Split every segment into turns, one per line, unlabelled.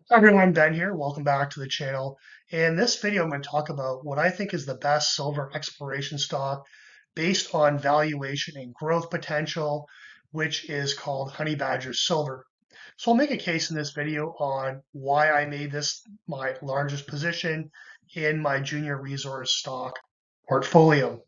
Hi everyone, Ben here. Welcome back to the channel. In this video, I'm going to talk about what I think is the best silver exploration stock based on valuation and growth potential, which is called Honey Badger Silver. So I'll make a case in this video on why I made this my largest position in my junior resource stock portfolio.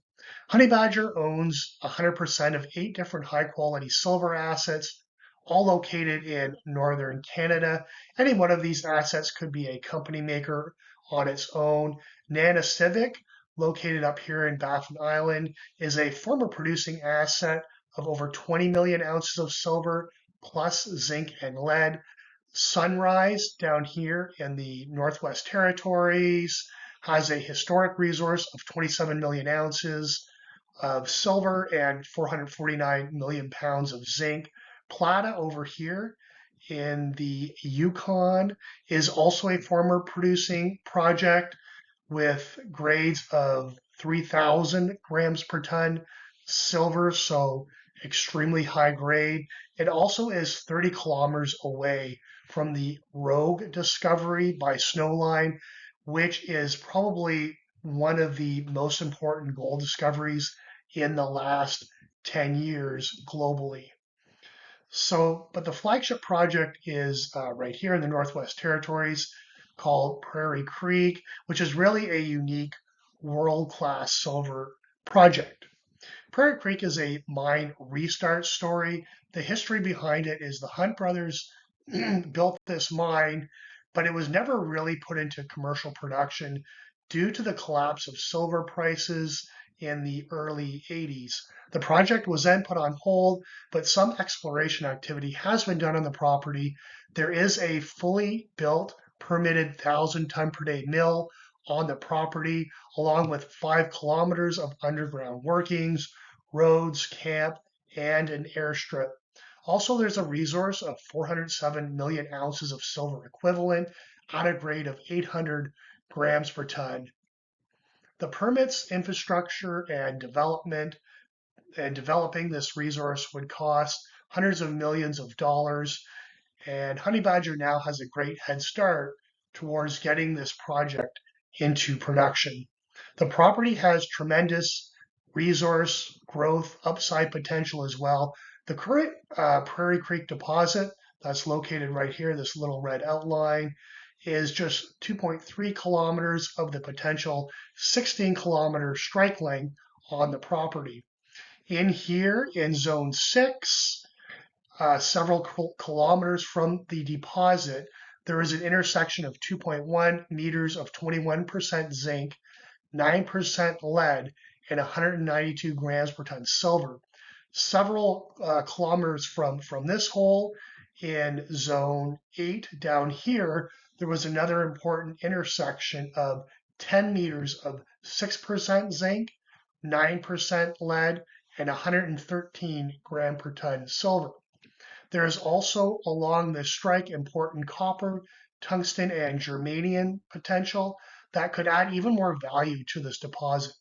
Honey Badger owns 100% of 8 different high quality silver assets, all located in northern Canada. Any one of these assets could be a company maker on its own. Nana Civic, located up here in Baffin Island, is a former producing asset of over 20 million ounces of silver, plus zinc and lead. Sunrise, down here in the Northwest Territories, has a historic resource of 27 million ounces of silver and 449 million pounds of zinc. Plata over here in the Yukon is also a former producing project with grades of 3,000 grams per ton silver, so extremely high grade. It also is 30 kilometers away from the Rogue discovery by Snowline, which is probably one of the most important gold discoveries in the last 10 years globally. So, but the flagship project is right here in the Northwest Territories called Prairie Creek, which is really a unique world-class silver project. Prairie Creek is a mine restart story. The history behind it is the Hunt brothers built this mine, but it was never really put into commercial production due to the collapse of silver prices in the early 80s. The project was then put on hold, but some exploration activity has been done on the property. There is a fully built, permitted 1,000-ton per day mill on the property, along with 5 kilometers of underground workings, roads, camp, and an airstrip. Also, there's a resource of 407 million ounces of silver equivalent at a grade of 800 grams per ton. The permits, infrastructure, and developing this resource would cost hundreds of millions of dollars, and Honey Badger now has a great head start towards getting this project into production. The property has tremendous resource growth upside potential as well. The current Prairie Creek deposit that's located right here, this little red outline, is just 2.3 kilometers of the potential 16-kilometer strike length on the property. In here in zone 6, several kilometers from the deposit, there is an intersection of 2.1 meters of 21% zinc, 9% lead, and 192 grams per ton silver. Several kilometers from this hole in zone 8 down here, there was another important intersection of 10 meters of 6% zinc, 9% lead, and 113 gram per ton silver. There is also along the strike important copper, tungsten, and germanium potential that could add even more value to this deposit.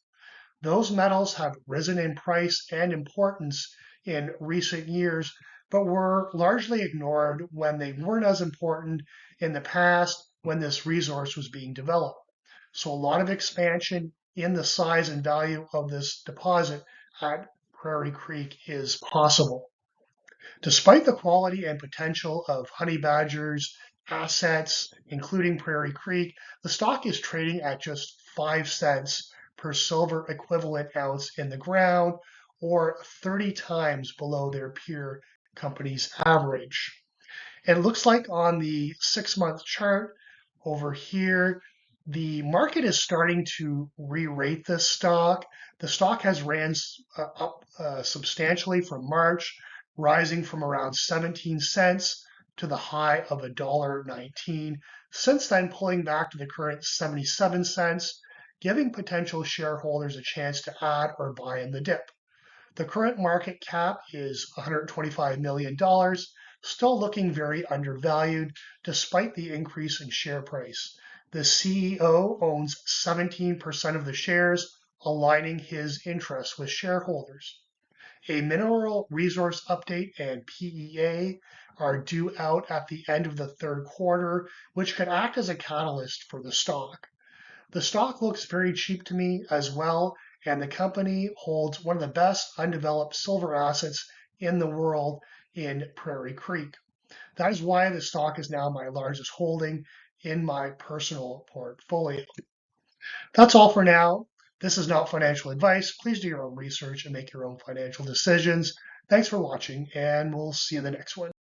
Those metals have risen in price and importance in recent years, but were largely ignored when they weren't as important in the past when this resource was being developed. So a lot of expansion in the size and value of this deposit at Prairie Creek is possible. Despite the quality and potential of Honey Badger's assets, including Prairie Creek, the stock is trading at just 5 cents per silver equivalent ounce in the ground, or 30 times below their peer company's average. It looks like on the 6-month chart over here, the market is starting to re-rate this stock. The stock has ran up substantially from March, rising from around 17 cents to the high of $1.19. Since then, pulling back to the current 77 cents, giving potential shareholders a chance to add or buy in the dip. The current market cap is $125 million, still looking very undervalued despite the increase in share price. The CEO owns 17% of the shares, aligning his interests with shareholders. A mineral resource update and PEA are due out at the end of the third quarter, which could act as a catalyst for the stock. The stock looks very cheap to me as well, and the company holds one of the best undeveloped silver assets in the world in Prairie Creek. That is why the stock is now my largest holding in my personal portfolio. That's all for now. This is not financial advice. Please do your own research and make your own financial decisions. Thanks for watching, and we'll see you in the next one.